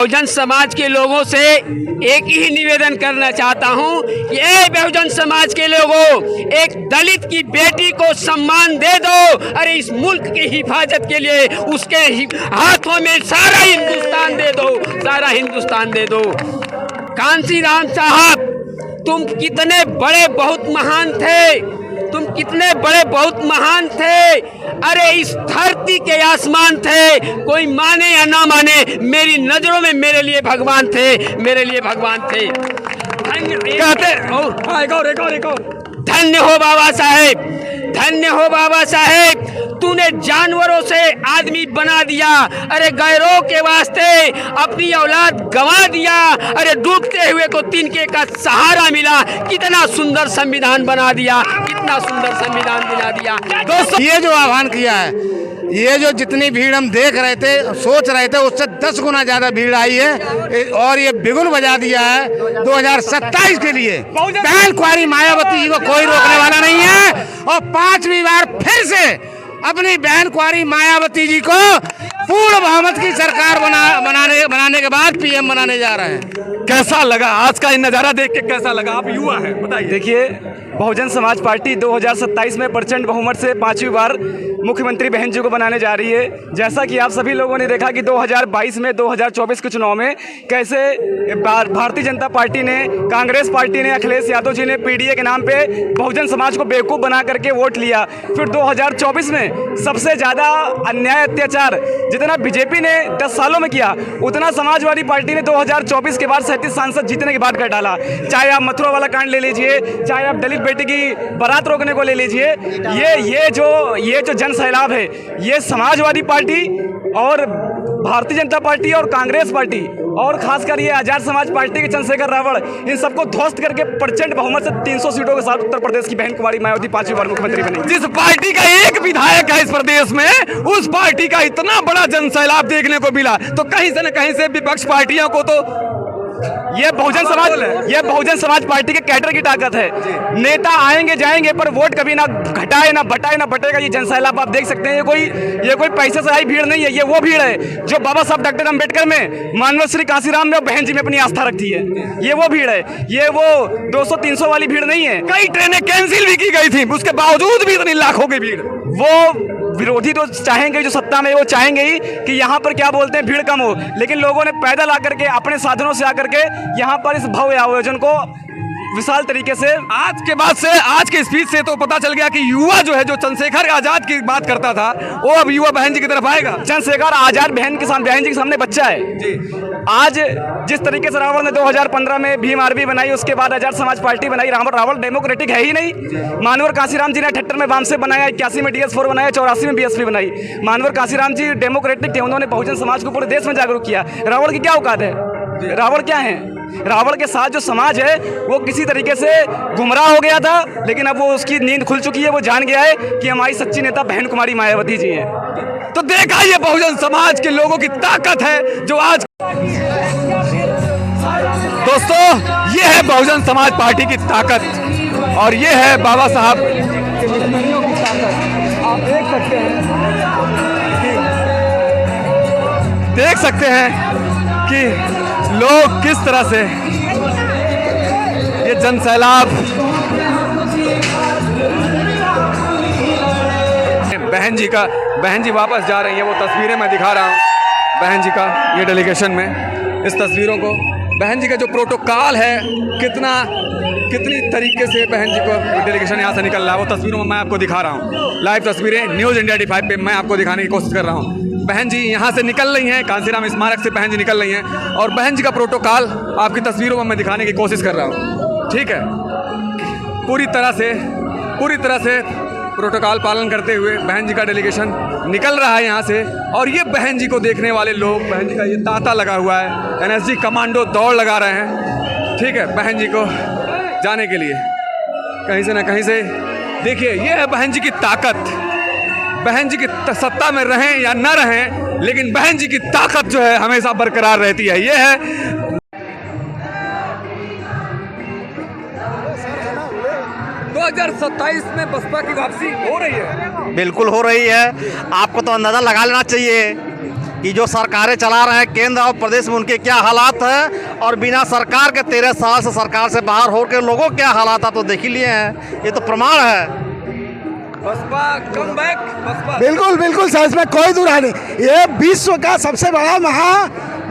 बहुजन समाज के लोगों से एक ही निवेदन करना चाहता हूं कि बहुजन समाज के लोगों, एक दलित की बेटी को सम्मान दे दो। अरे इस मुल्क की हिफाजत के लिए उसके हाथों में सारा हिंदुस्तान दे दो, सारा हिंदुस्तान दे दो। कांशीराम साहब, तुम कितने बड़े बहुत महान थे, तुम कितने बड़े बहुत महान थे। अरे इस धरती के आसमान थे, कोई माने या ना माने, मेरी नजरों में मेरे लिए भगवान थे, मेरे लिए भगवान थे। धन्य हो बाबा साहेब, धन्य हो बाबा साहेब, तूने जानवरों से आदमी बना दिया। अरे गैरों के वास्ते अपनी औलाद गंवा दिया। अरे डूबते हुए को तिनके का सहारा मिला। कितना सुंदर संविधान बना दिया, कितना सुंदर संविधान बना दिया। दोस्तों, ये जो आह्वान किया है, ये जो जितनी भीड़ हम देख रहे थे, सोच रहे थे, उससे 10 गुना ज्यादा भीड़ आई है और ये बिगुल बजा दिया है 2027 के लिए। बहन कुंवारी मायावती जी को कोई रोकने वाला नहीं है और 5वीं बार फिर से अपनी बहन कुंवारी मायावती जी को पूर्ण बहुमत की सरकार बनाने के बाद पीएम बनाने जा रहे हैं। कैसा लगा आज का ये नज़ारा देख के? कैसा लगा? आप युवा हैं, बताइए। देखिए, बहुजन समाज पार्टी 2027 में प्रचंड बहुमत से 5वीं बार मुख्यमंत्री बहन जी को बनाने जा रही है। जैसा कि आप सभी लोगों ने देखा कि 2022 में 2024 के चुनाव में कैसे भारतीय जनता पार्टी ने, कांग्रेस पार्टी ने, अखिलेश यादव जी ने पीडीए के नाम पे बहुजन समाज को बेवकूफ़ बना करके वोट लिया। फिर 2024 में सबसे ज़्यादा अन्याय अत्याचार जितना बीजेपी ने 10 सालों में किया, उतना समाजवादी पार्टी ने 2024 के बाद 37 सांसद जीतने के बाद कर डाला। चाहे आप मथुरा वाला कांड ले लीजिए, चाहे आप दलित बेटी की बारात रोकने को ले लीजिए। ये जो जन सैलाब है, ये समाजवादी पार्टी और भारतीय जनता पार्टी और कांग्रेस पार्टी और खासकर ये आजाद समाज पार्टी के चंद्रशेखर रावण, इन सबको ध्वस्त करके प्रचंड बहुमत से 300 सीटों के साथ उत्तर प्रदेश की बहन कुंवारी मायावती 5वीं बार मुख्यमंत्री बनी। जिस पार्टी का एक विधायक है इस प्रदेश में, उस पार्टी का इतना बड़ा जनसैलाब देखने को मिला, तो कहीं से न कहीं से विपक्ष पार्टियों को तो ये बहुजन समाज पार्टी के कैडर की ताकत है। नेता आएंगे जाएंगे पर वोट कभी ना घटाए ना बटाए ना बटेगा। ये जनसैलाब आप देख सकते हैं। ये कोई पैसे से आई भीड़ नहीं है, ये वो भीड़ है जो बाबा साहब डॉक्टर अम्बेडकर में, मानव श्री कांशीराम में और बहन जी में अपनी आस्था रखती है। ये वो भीड़ है, ये वो 200-300 वाली भीड़ नहीं है। कई ट्रेनें कैंसिल भी की गई थी, उसके बावजूद भी इतनी लाखों की भीड़। वो विरोधी तो चाहेंगे, जो सत्ता में वो चाहेंगे ही कि यहाँ पर क्या बोलते हैं भीड़ कम हो, लेकिन लोगों ने पैदल आकर के, अपने साधनों से आकर के यहाँ पर इस भव्य आयोजन को विशाल तरीके से, आज के बाद से, आज के स्पीच से तो पता चल गया कि युवा जो है, जो चंद्रशेखर आजाद की बात करता था, वो अब युवा बहन जी की तरफ आएगा। चंद्रशेखर आजाद बहन जी के सामने बच्चा है जी। आज जिस तरीके से रावण ने 2015 में भीम आर्मी बनाई, उसके बाद आजाद समाज पार्टी बनाई। रावण डेमोक्रेटिक है ही नहीं। मानवर कांशीराम जी ने 78 में वामसे बनाया, 81 में DS4 बनाया, 84 में BSP बनाई। मानवर कांशीराम जी डेमोक्रेटिक थे, उन्होंने बहुजन समाज को पूरे देश में जागरूक किया। रावण की क्या औकात है? रावण क्या है? रावण के साथ जो समाज है वो किसी तरीके से गुमराह हो गया था, लेकिन अब वो उसकी नींद खुल चुकी है। वो जान गया है कि हमारी सच्ची नेता बहन कुंवारी मायावती जी हैं। तो देखा, ये बहुजन समाज के लोगों की ताकत है जो आज। दोस्तों, ये है बहुजन समाज पार्टी की ताकत और ये है बाबा साहब की ताकत। आप देख सकते हैं कि लोग किस तरह से ये जनसैलाब। बहन जी वापस जा रही है, वो तस्वीरें मैं दिखा रहा हूँ बहन जी का, ये डेलीगेशन में इस तस्वीरों को, बहन जी का जो प्रोटोकॉल है, कितनी तरीके से बहन जी को डेलीगेशन यहाँ से निकल रहा है, वो तस्वीरों में मैं आपको दिखा रहा हूँ। लाइव तस्वीरें न्यूज़ इंडिया D5 पे मैं आपको दिखाने की कोशिश कर रहा हूँ। बहन जी यहाँ से निकल रही हैं, कांशीराम स्मारक से बहन जी निकल रही हैं और बहन जी का प्रोटोकॉल आपकी तस्वीरों में मैं दिखाने की कोशिश कर रहा हूँ। ठीक है, पूरी तरह से प्रोटोकॉल पालन करते हुए बहन जी का डेलीगेशन निकल रहा है यहाँ से। और ये बहन जी को देखने वाले लोग, बहन जी का ये तांता लगा हुआ है, NSG कमांडो दौड़ लगा रहे हैं। ठीक है, बहन जी को जाने के लिए कहीं से ना कहीं से। देखिए, ये है बहन जी की ताकत। बहन जी की सत्ता में रहें या न रहें, लेकिन बहन जी की ताकत जो है हमेशा बरकरार रहती है। ये है 2027 में बसपा की वापसी हो रही है। बिल्कुल हो रही है। आपको तो अंदाजा लगा लेना चाहिए कि जो सरकारें चला रहे हैं केंद्र और प्रदेश में उनके क्या हालात हैं, और बिना सरकार के 13 साल से सरकार से बाहर होकर लोगों के क्या हालात है तो देख ही लिए हैं, ये तो प्रमाण है। बसपा कम बैक, बसपा बिल्कुल बिल्कुल सर, इसमें कोई दुराई नहीं। ये विश्व का सबसे बड़ा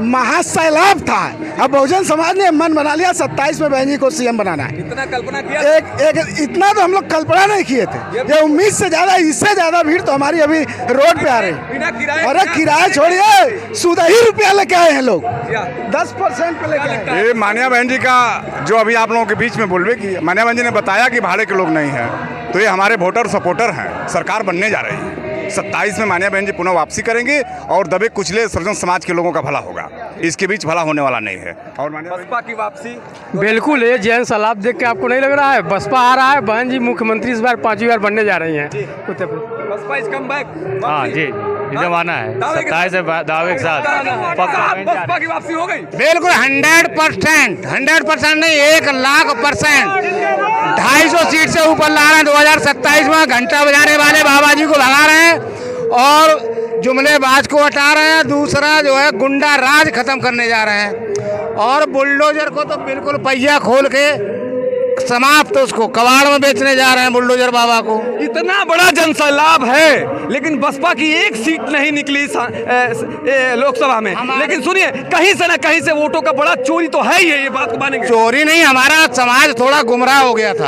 महासैलाब था। अब बहुजन समाज ने मन बना लिया 27 में बहन जी को सीएम बनाना है। इतना कल्पना किया, एक इतना तो हम लोग कल्पना नहीं किए थे। ये उम्मीद से ज्यादा, इससे ज्यादा भीड़ तो हमारी अभी रोड पे आ रही है। अरे किराया छोड़िए, सूदा ही रुपया लेके आए हैं लोग, 10% पे लेके आए। ये मान्या बहन जी का जो अभी आप लोगों के बीच में बोलबे की, मान्या बहन जी ने बताया कि भाड़े के लोग नहीं हैं, तो ये हमारे वोटर सपोर्टर हैं। सरकार बनने जा रही है 27 में, मान्या बहन जी पुनः वापसी करेंगे और दबे कुचले सर्वजन समाज के लोगों का भला होगा। इसके बीच भला होने वाला नहीं है। और बसपा की वापसी बिल्कुल, ये जैन सलाब देख के आपको नहीं लग रहा है बसपा आ रहा है? बहन जी मुख्यमंत्री इस बार 5वीं बार बनने जा रही हैं Uttar Pradesh. Baspa is come back. हाँ जी, जमाना है 27 दावे के साथ बसपा की वापसी हो गई। बिल्कुल 100% नहीं, 1,00,000%। 250 सीट से ऊपर ला रहे हैं 2027 में। घंटा बजाने वाले बाबा जी को भगा रहे हैं और जुमलेबाज को हटा रहे हैं। दूसरा जो है गुंडा राज खत्म करने जा रहे हैं, और बुलडोजर को तो बिल्कुल पहिया खोल के समाप्त उसको कबाड़ में बेचने जा रहे हैं, बुलडोजर बाबा को। इतना बड़ा जनसैलाब है, लेकिन बसपा की एक सीट नहीं निकली लोकसभा में। लेकिन सुनिए, कहीं से ना कहीं से वोटों का बड़ा चोरी तो है ही है, ये बात को मानेंगे? चोरी नहीं, हमारा समाज थोड़ा गुमराह हो गया था,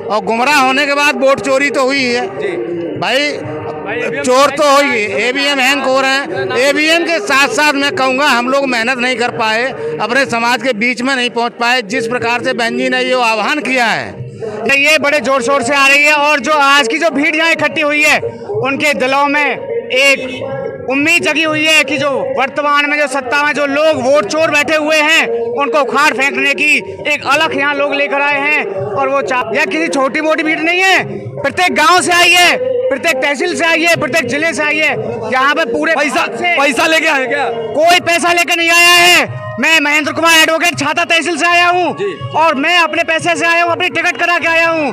और गुमराह होने के बाद वोट चोरी तो हुई है भाई। चोर तो हो ही, ईवीएम हैंग हो रहे हैं। ईवीएम के साथ साथ मैं कहूँगा हम लोग मेहनत नहीं कर पाए, अपने समाज के बीच में नहीं पहुँच पाए। जिस प्रकार से बहन जी ने ये आह्वान किया है, ये बड़े जोर शोर से आ रही है, और जो आज की जो भीड़ यहाँ इकट्ठी हुई है उनके दिलों में एक उम्मीद जगी हुई है कि जो वर्तमान में जो सत्ता में जो लोग वोट चोर बैठे हुए हैं उनको उखाड़ फेंकने की एक अलग यहाँ लोग लेकर आए हैं। और वो यह किसी छोटी मोटी भीड़ नहीं है, प्रत्येक गांव से आई है, प्रत्येक तहसील से आई है, प्रत्येक जिले से आई है। यहाँ पे पूरे पैसा लेके आए क्या? कोई पैसा लेकर नहीं आया है। मैं महेंद्र कुमार एडवोकेट छाता तहसील से आया हूँ, और मैं अपने पैसे से आया हूँ, अपनी टिकट करा के आया हूँ।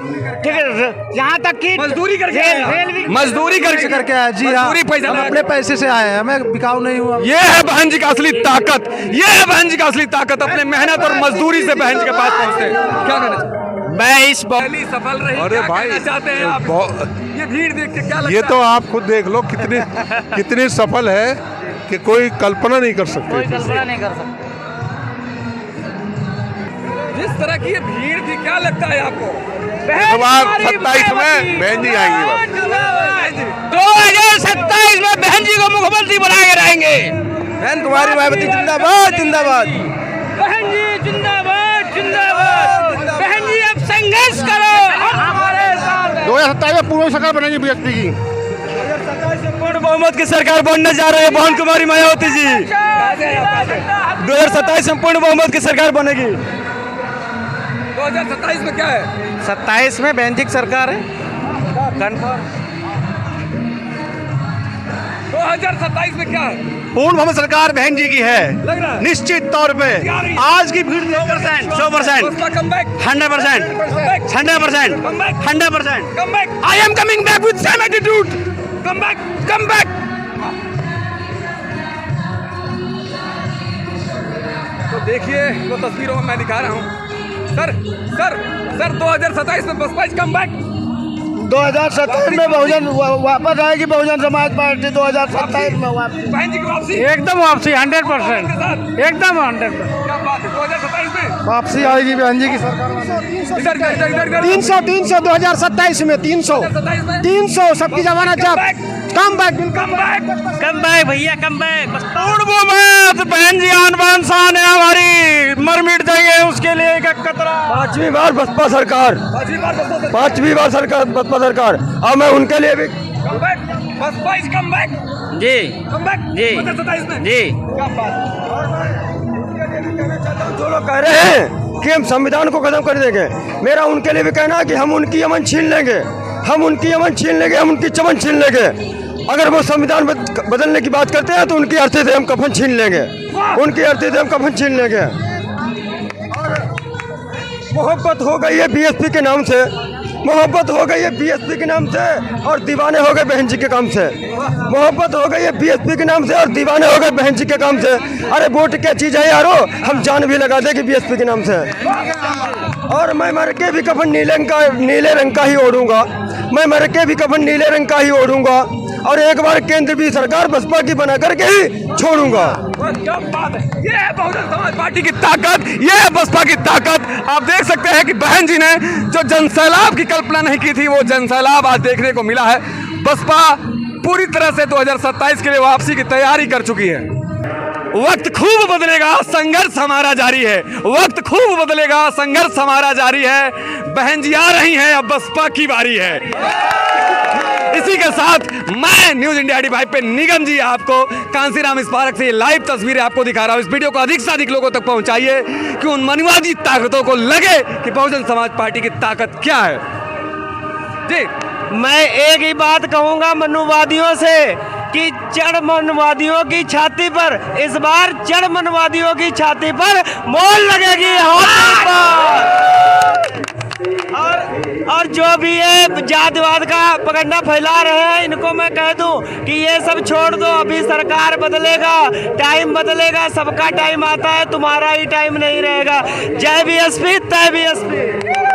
यहाँ तक कि मजदूरी करके मजदूरी करके आया जी। हाँ, हम अपने पैसे से आए हैं, मैं बिकाऊ नहीं हुआ। ये है बहन जी का असली ताकत, ये है बहन जी का असली ताकत। अपने मेहनत और मजदूरी से बहन जी के पास पहुँचते हैं। क्या कहना चाहते हैं? मैं इस पहली सफल रही। अरे क्या भाई, कहना चाहते हैं आप? ये भीड़ देख के क्या लगता है? ये तो आप खुद देख लो कितनी सफल है कि कोई कल्पना नहीं कर सकते। जिस तरह की ये भीड़ थी, क्या लगता है आपको? 27 में बहन जी आएंगी बस। 2027 में बहन जी को मुख्यमंत्री बना के रहेंगे। बहन कुमारी मायावती जिंदाबाद जिंदाबाद। बहन जी जिंदाबाद जिंदाबाद। बहन जी अब संघर्ष करो, हमारे साथ। 2027 में पूर्ण सरकार बनेगी बीएसपी की। पूर्ण बहुमत की सरकार बनने जा रही है बहन कुमारी मायावती जी। 2027 में पूर्ण बहुमत की सरकार बनेगी। 2027 में क्या है? 27 में बहन जी की सरकार है कन्फर्म। 2027 में क्या है? पूर्ण बहुमत सरकार बहन जी की है, लग रहा है निश्चित तौर पे। आज की भीड़ 100%, 100%, 100%। I am coming back with same attitude. Come back. तो देखिए, वो तस्वीरों में मैं दिखा रहा हूँ। सर 2027 में बसपा कम बैक। 2027 में बहुजन वापस आएगी, बहुजन समाज पार्टी 2027 में वापस। बहन जी की वापसी एकदम वापसी 100%, एकदम 100%। क्या बात है? 2027 में वापसी आएगी बहन जी की सरकार। इधर 300 2027 में 300 सबकी जमानत जब कम बैक भैया कम बैक। पूर्ण बहुमत बहन जी आन बान शान है हमारी, मर मिट जाएंगे उसके लिए एक कतरा। 5वीं बार बसपा सरकार, 5वीं बार सरकार बसपा सरकार। अब मैं उनके लिए भी बसपा इज कम बैक जी कम बैक जी 2027 में। जी। क्या बात जो लोग कह रहे हैं कि हम संविधान को खत्म कर देंगे, मेरा उनके लिए भी कहना है कि हम उनकी अमन छीन लेंगे, हम उनकी चमन छीन लेंगे। अगर वो संविधान बदलने की बात करते हैं तो उनकी अर्थी से हम कफन छीन लेंगे, मोहब्बत हो गई है बीएसपी के नाम से, मोहब्बत हो गई है बीएसपी के नाम से और दीवाने हो गए बहन जी के काम से। मोहब्बत हो गई है बीएसपी के नाम से और दीवाने हो गए बहन जी के काम से। अरे वोट क्या चीज़ है यारो, हम जान भी लगा देंगे बीएसपी के नाम से। और मैं मर के भी कफन नीले रंग का ही ओढ़ूंगा। मैं मर के भी कफन नीले रंग का ही ओढ़ूंगा और एक बार केंद्र की सरकार बसपा की बना करके ही छोड़ूंगा। क्या बात है, ये है बहुजन समाज पार्टी की ताकत, ये है बसपा की ताकत। आप देख सकते हैं कि बहन जी ने जो जनसैलाब की कल्पना नहीं की थी, वो जनसैलाब आज देखने को मिला है। बसपा पूरी तरह से 2027 के लिए वापसी की तैयारी कर चुकी है। वक्त खूब बदलेगा, संघर्ष हमारा जारी है। वक्त खूब बदलेगा, संघर्ष हमारा जारी है। बहन जी आ रही हैं, अब बसपा की बारी है। इसी के साथ मैं न्यूज इंडिया ID5 पे निगम जी आपको कांसीराम स्मारक से ये लाइव तस्वीरें आपको दिखा रहा हूँ। इस वीडियो को अधिक से अधिक लोगों तक पहुंचाइए कि उन मनुवादी ताकतों को लगे कि बहुजन समाज पार्टी की ताकत क्या है। जी, मैं एक ही बात कहूंगा मनुवादियों से कि जड़ मनवादियों की छाती पर इस बार जड़ मनवादियों की छाती पर मोल लगेगी और जो भी ये जातिवाद का पगंडा फैला रहे हैं, इनको मैं कह दूं कि ये सब छोड़ दो। अभी सरकार बदलेगा, टाइम बदलेगा, सबका टाइम आता है, तुम्हारा ही टाइम नहीं रहेगा। जय बीएसपी, तय बीएसपी।